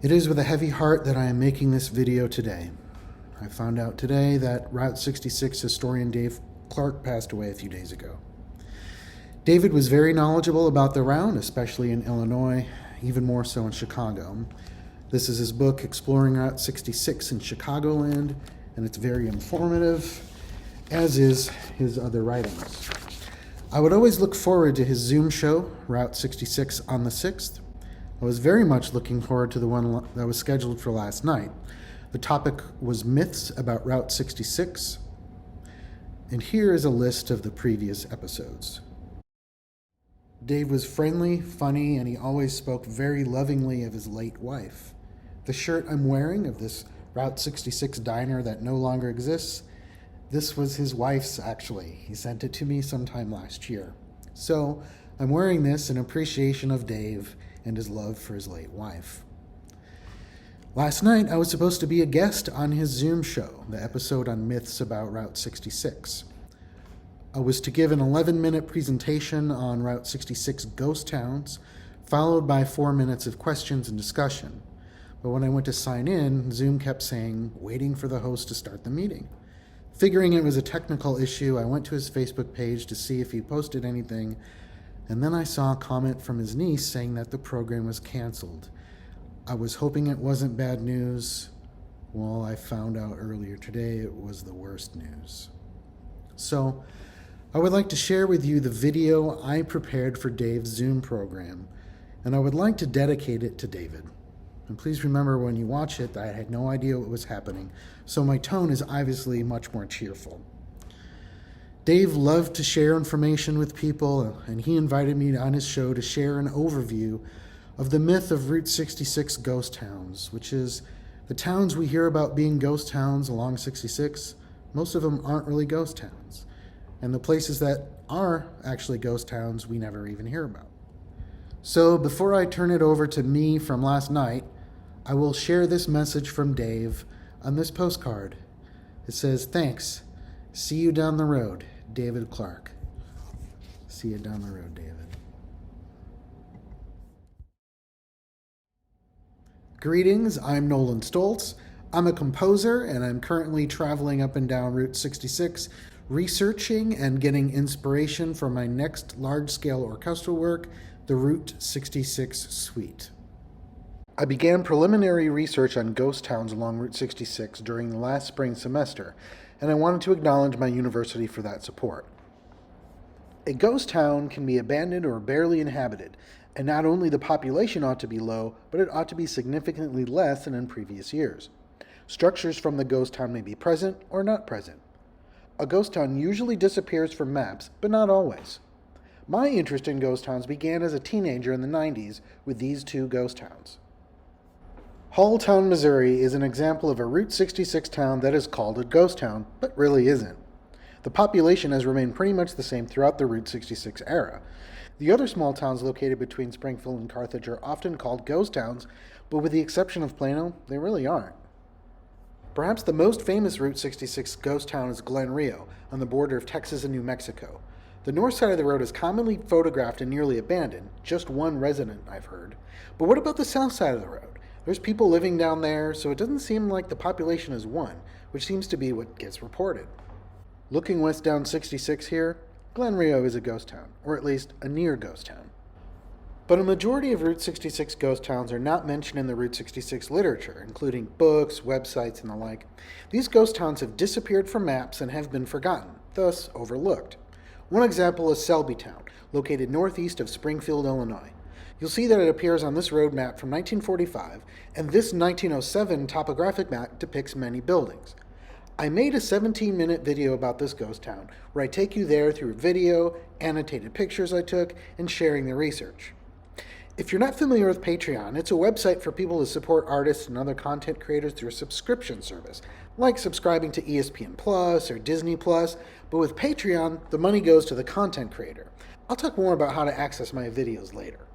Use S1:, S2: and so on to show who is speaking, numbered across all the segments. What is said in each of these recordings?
S1: It is with a heavy heart that I am making this video today. I found out today that Route 66 historian Dave Clark passed away a few days ago. David was very knowledgeable about the route, especially in Illinois, even more so in Chicago. This is his book, Exploring Route 66 in Chicagoland, and it's very informative, as is his other writings. I would always look forward to his Zoom show, Route 66 on the 6th. I was very much looking forward to the one that was scheduled for last night. The topic was myths about Route 66, and here is a list of the previous episodes. Dave was friendly, funny, and he always spoke very lovingly of his late wife. The shirt I'm wearing of this Route 66 diner that no longer exists, this was his wife's actually. He sent it to me sometime last year. So I'm wearing this in appreciation of Dave and his love for his late wife. Last night, I was supposed to be a guest on his Zoom show, the episode on myths about Route 66. I was to give an 11-minute presentation on Route 66 ghost towns, followed by 4 minutes of questions and discussion. But when I went to sign in, Zoom kept saying, waiting for the host to start the meeting. Figuring it was a technical issue, I went to his Facebook page to see if he posted anything, and then I saw a comment from his niece saying that the program was canceled. I was hoping it wasn't bad news. Well, I found out earlier today it was the worst news. So, I would like to share with you the video I prepared for Dave's Zoom program, and I would like to dedicate it to David. And please remember when you watch it that I had no idea what was happening, so my tone is obviously much more cheerful. Dave loved to share information with people, and he invited me on his show to share an overview of the myth of Route 66 ghost towns, which is the towns we hear about being ghost towns along 66. Most of them aren't really ghost towns. And the places that are actually ghost towns we never even hear about. So before I turn it over to me from last night, I will share this message from Dave on this postcard. It says, "Thanks. See you down the road, David Clark." See you down the road, David. Greetings, I'm Nolan Stoltz. I'm a composer, and I'm currently traveling up and down Route 66, researching and getting inspiration for my next large-scale orchestral work, the Route 66 Suite. I began preliminary research on ghost towns along Route 66 during the last spring semester, and I wanted to acknowledge my university for that support. A ghost town can be abandoned or barely inhabited, and not only the population ought to be low, but it ought to be significantly less than in previous years. Structures from the ghost town may be present or not present. A ghost town usually disappears from maps, but not always. My interest in ghost towns began as a teenager in the 90s with these two ghost towns. Halltown, Missouri is an example of a Route 66 town that is called a ghost town, but really isn't. The population has remained pretty much the same throughout the Route 66 era. The other small towns located between Springfield and Carthage are often called ghost towns, but with the exception of Plano, they really aren't. Perhaps the most famous Route 66 ghost town is Glen Rio, on the border of Texas and New Mexico. The north side of the road is commonly photographed and nearly abandoned, just one resident, I've heard. But what about the south side of the road? There's people living down there, so it doesn't seem like the population is one, which seems to be what gets reported. Looking west down 66 here, Glen Rio is a ghost town, or at least a near ghost town. But a majority of Route 66 ghost towns are not mentioned in the Route 66 literature, including books, websites, and the like. These ghost towns have disappeared from maps and have been forgotten, thus overlooked. One example is Selbytown, located northeast of Springfield, Illinois. You'll see that it appears on this road map from 1945, and this 1907 topographic map depicts many buildings. I made a 17-minute video about this ghost town, where I take you there through video, annotated pictures I took, and sharing the research. If you're not familiar with Patreon, it's a website for people to support artists and other content creators through a subscription service, like subscribing to ESPN Plus or Disney Plus, but with Patreon, the money goes to the content creator. I'll talk more about how to access my videos later.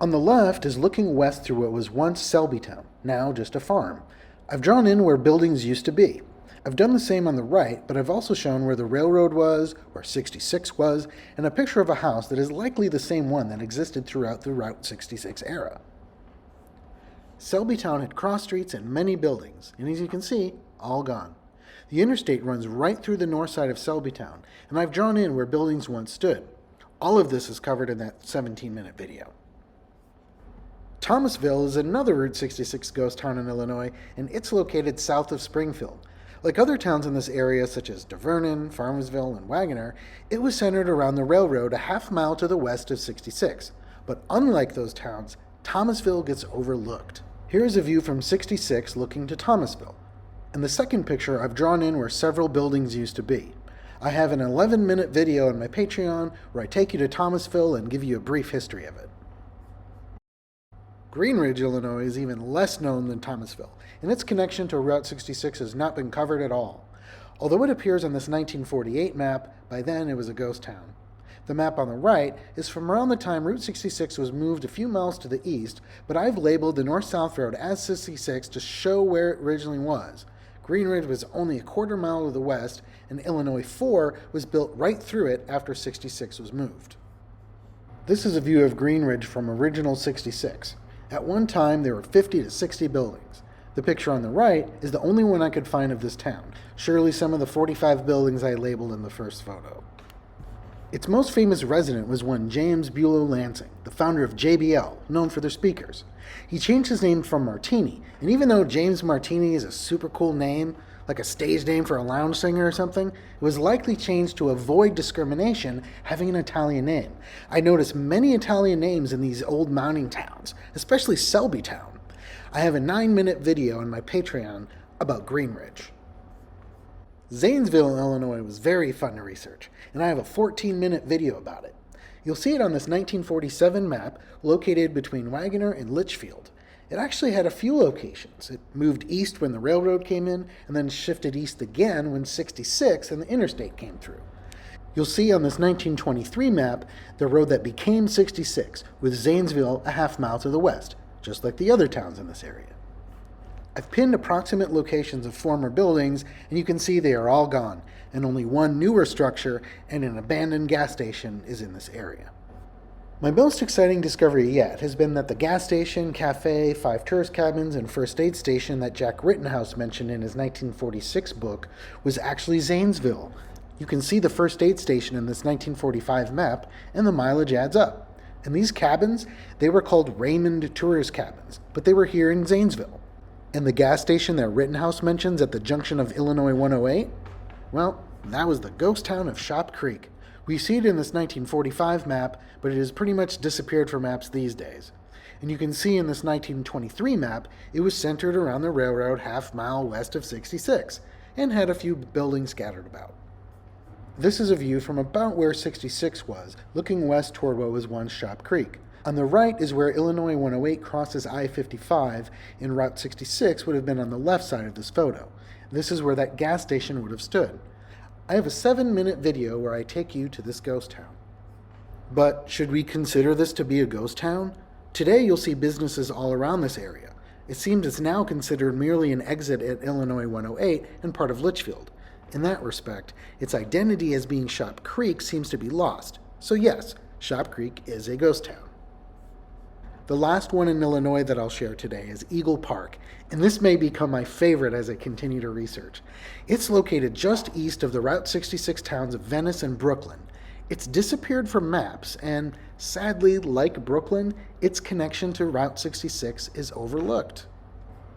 S1: On the left is looking west through what was once Selbytown, now just a farm. I've drawn in where buildings used to be. I've done the same on the right, but I've also shown where the railroad was, where 66 was, and a picture of a house that is likely the same one that existed throughout the Route 66 era. Selbytown had cross streets and many buildings, and as you can see, all gone. The interstate runs right through the north side of Selbytown, and I've drawn in where buildings once stood. All of this is covered in that 17-minute video. Thomasville is another Route 66 ghost town in Illinois, and it's located south of Springfield. Like other towns in this area, such as DeVernon, Farmersville, and Wagoner, it was centered around the railroad a half mile to the west of 66. But unlike those towns, Thomasville gets overlooked. Here's a view from 66 looking to Thomasville. In the second picture, I've drawn in where several buildings used to be. I have an 11-minute video on my Patreon where I take you to Thomasville and give you a brief history of it. Green Ridge, Illinois is even less known than Thomasville, and its connection to Route 66 has not been covered at all. Although it appears on this 1948 map, by then it was a ghost town. The map on the right is from around the time Route 66 was moved a few miles to the east, but I've labeled the north-south road as 66 to show where it originally was. Green Ridge was only a quarter mile to the west, and Illinois 4 was built right through it after 66 was moved. This is a view of Green Ridge from original 66. At one time, there were 50 to 60 buildings. The picture on the right is the only one I could find of this town, surely some of the 45 buildings I labeled in the first photo. Its most famous resident was one James Bulow Lansing, the founder of JBL, known for their speakers. He changed his name from Martini, and even though James Martini is a super cool name, like a stage name for a lounge singer or something, it was likely changed to avoid discrimination having an Italian name. I noticed many Italian names in these old mining towns, especially Selbytown. I have a 9-minute video on my Patreon about Green Ridge. Zanesville, Illinois was very fun to research, and I have a 14-minute video about it. You'll see it on this 1947 map located between Wagoner and Litchfield. It actually had a few locations. It moved east when the railroad came in, and then shifted east again when 66 and the interstate came through. You'll see on this 1923 map the road that became 66, with Zanesville a half mile to the west, just like the other towns in this area. I've pinned approximate locations of former buildings, and you can see they are all gone, and only one newer structure and an abandoned gas station is in this area. My most exciting discovery yet has been that the gas station, cafe, 5 tourist cabins, and first aid station that Jack Rittenhouse mentioned in his 1946 book was actually Zanesville. You can see the first aid station in this 1945 map, and the mileage adds up. And these cabins, they were called Raymond Tourist Cabins, but they were here in Zanesville. And the gas station that Rittenhouse mentions at the junction of Illinois 108? Well, that was the ghost town of Shop Creek. We see it in this 1945 map, but it has pretty much disappeared from maps these days. And you can see in this 1923 map, it was centered around the railroad half mile west of 66, and had a few buildings scattered about. This is a view from about where 66 was, looking west toward what was once Shop Creek. On the right is where Illinois 108 crosses I-55, and Route 66 would have been on the left side of this photo. This is where that gas station would have stood. I have a 7-minute video where I take you to this ghost town. But should we consider this to be a ghost town? Today you'll see businesses all around this area. It seems it's now considered merely an exit at Illinois 108 and part of Litchfield. In that respect, its identity as being Shop Creek seems to be lost. So yes, Shop Creek is a ghost town. The last one in Illinois that I'll share today is Eagle Park, and this may become my favorite as I continue to research. It's located just east of the Route 66 towns of Venice and Brooklyn. It's disappeared from maps, and sadly, like Brooklyn, its connection to Route 66 is overlooked.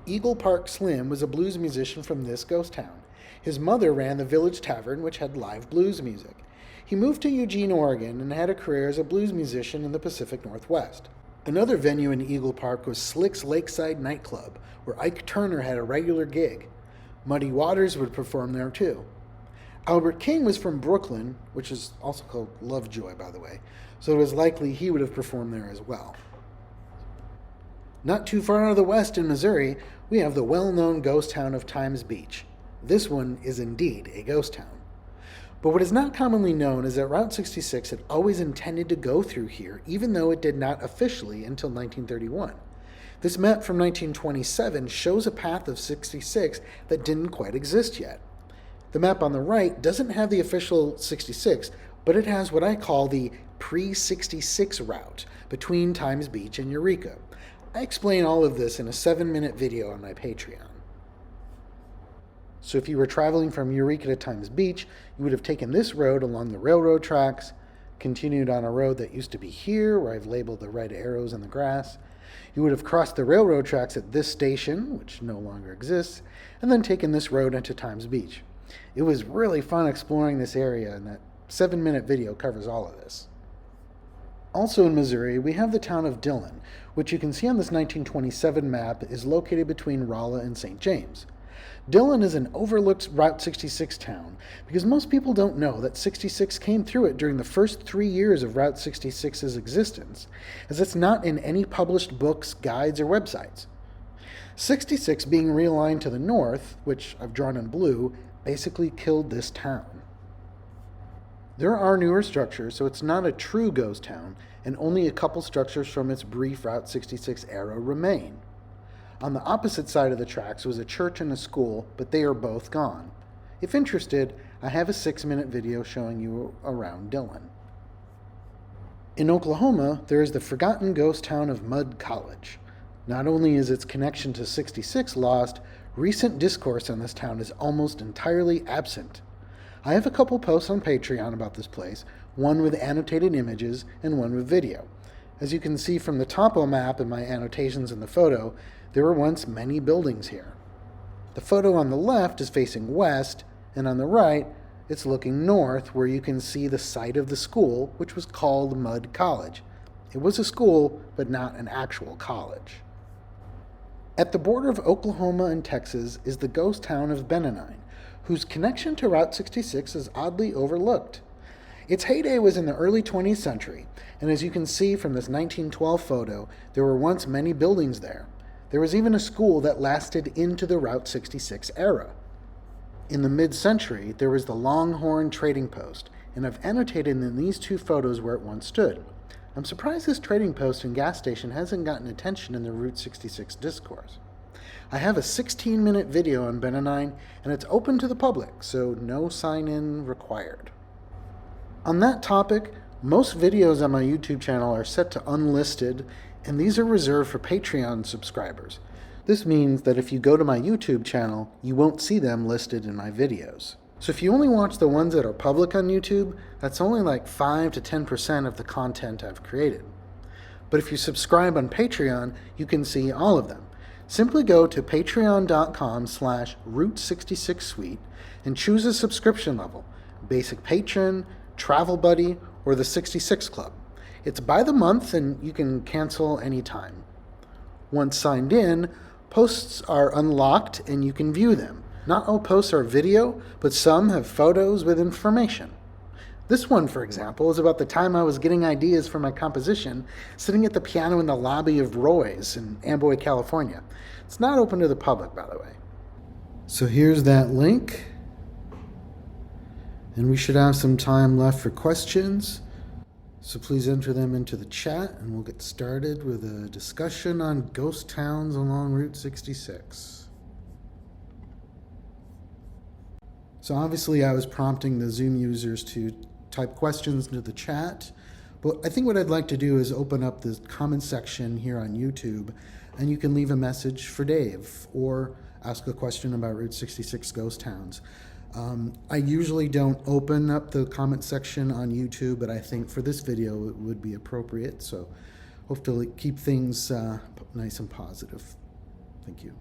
S1: Eagle Park Slim was a blues musician from this ghost town. His mother ran the Village Tavern, which had live blues music. He moved to Eugene, Oregon, and had a career as a blues musician in the Pacific Northwest. Another venue in Eagle Park was Slick's Lakeside Nightclub, where Ike Turner had a regular gig. Muddy Waters would perform there too. Albert King was from Brooklyn, which is also called Lovejoy, by the way, so it was likely he would have performed there as well. Not too far out of the west in Missouri, we have the well-known ghost town of Times Beach. This one is indeed a ghost town. But what is not commonly known is that Route 66 had always intended to go through here, even though it did not officially until 1931. This map from 1927 shows a path of 66 that didn't quite exist yet. The map on the right doesn't have the official 66, but it has what I call the pre-66 route between Times Beach and Eureka. I explain all of this in a 7-minute video on my Patreon. So if you were traveling from Eureka to Times Beach, you would have taken this road along the railroad tracks, continued on a road that used to be here, where I've labeled the red arrows in the grass. You would have crossed the railroad tracks at this station, which no longer exists, and then taken this road into Times Beach. It was really fun exploring this area, and that 7-minute video covers all of this. Also in Missouri, we have the town of Dillon, which you can see on this 1927 map is located between Rolla and St. James. Dillon is an overlooked Route 66 town because most people don't know that 66 came through it during the first 3 years of Route 66's existence, as it's not in any published books, guides, or websites. 66 being realigned to the north, which I've drawn in blue, basically killed this town. There are newer structures, so it's not a true ghost town, and only a couple structures from its brief Route 66 era remain. On the opposite side of the tracks was a church and a school, but they are both gone. If interested, I have a 6-minute video showing you around Dillon. In Oklahoma, there is the forgotten ghost town of Mudd College. Not only is its connection to 66 lost, recent discourse on this town is almost entirely absent. I have a couple posts on Patreon about this place, one with annotated images and one with video. As you can see from the topo map and my annotations in the photo, there were once many buildings here. The photo on the left is facing west, and on the right, it's looking north, where you can see the site of the school, which was called Mudd College. It was a school, but not an actual college. At the border of Oklahoma and Texas is the ghost town of Benonine, whose connection to Route 66 is oddly overlooked. Its heyday was in the early 20th century, and as you can see from this 1912 photo, there were once many buildings there. There was even a school that lasted into the Route 66 era. In the mid-century, there was the Longhorn Trading Post, and I've annotated in these two photos where it once stood. I'm surprised this trading post and gas station hasn't gotten attention in the Route 66 discourse. I have a 16-minute video on Benonine, and it's open to the public, so no sign-in required. On that topic, most videos on my YouTube channel are set to unlisted, and these are reserved for Patreon subscribers. This means that if you go to my YouTube channel, you won't see them listed in my videos. So if you only watch the ones that are public on YouTube, that's only like 5 to 10% of the content I've created. But if you subscribe on Patreon, you can see all of them. Simply go to patreon.com/Route66Suite and choose a subscription level, Basic Patron, Travel Buddy, or the 66 Club. It's by the month and you can cancel anytime. Once signed in, posts are unlocked and you can view them. Not all posts are video, but some have photos with information. This one, for example, is about the time I was getting ideas for my composition, sitting at the piano in the lobby of Roy's in Amboy, California. It's not open to the public, by the way. So here's that link. And we should have some time left for questions. So please enter them into the chat and we'll get started with a discussion on ghost towns along Route 66. So obviously I was prompting the Zoom users to type questions into the chat, but I think what I'd like to do is open up the comment section here on YouTube, and you can leave a message for Dave or ask a question about Route 66 ghost towns. I usually don't open up the comment section on YouTube, but I think for this video it would be appropriate, so hopefully keep things nice and positive. Thank you.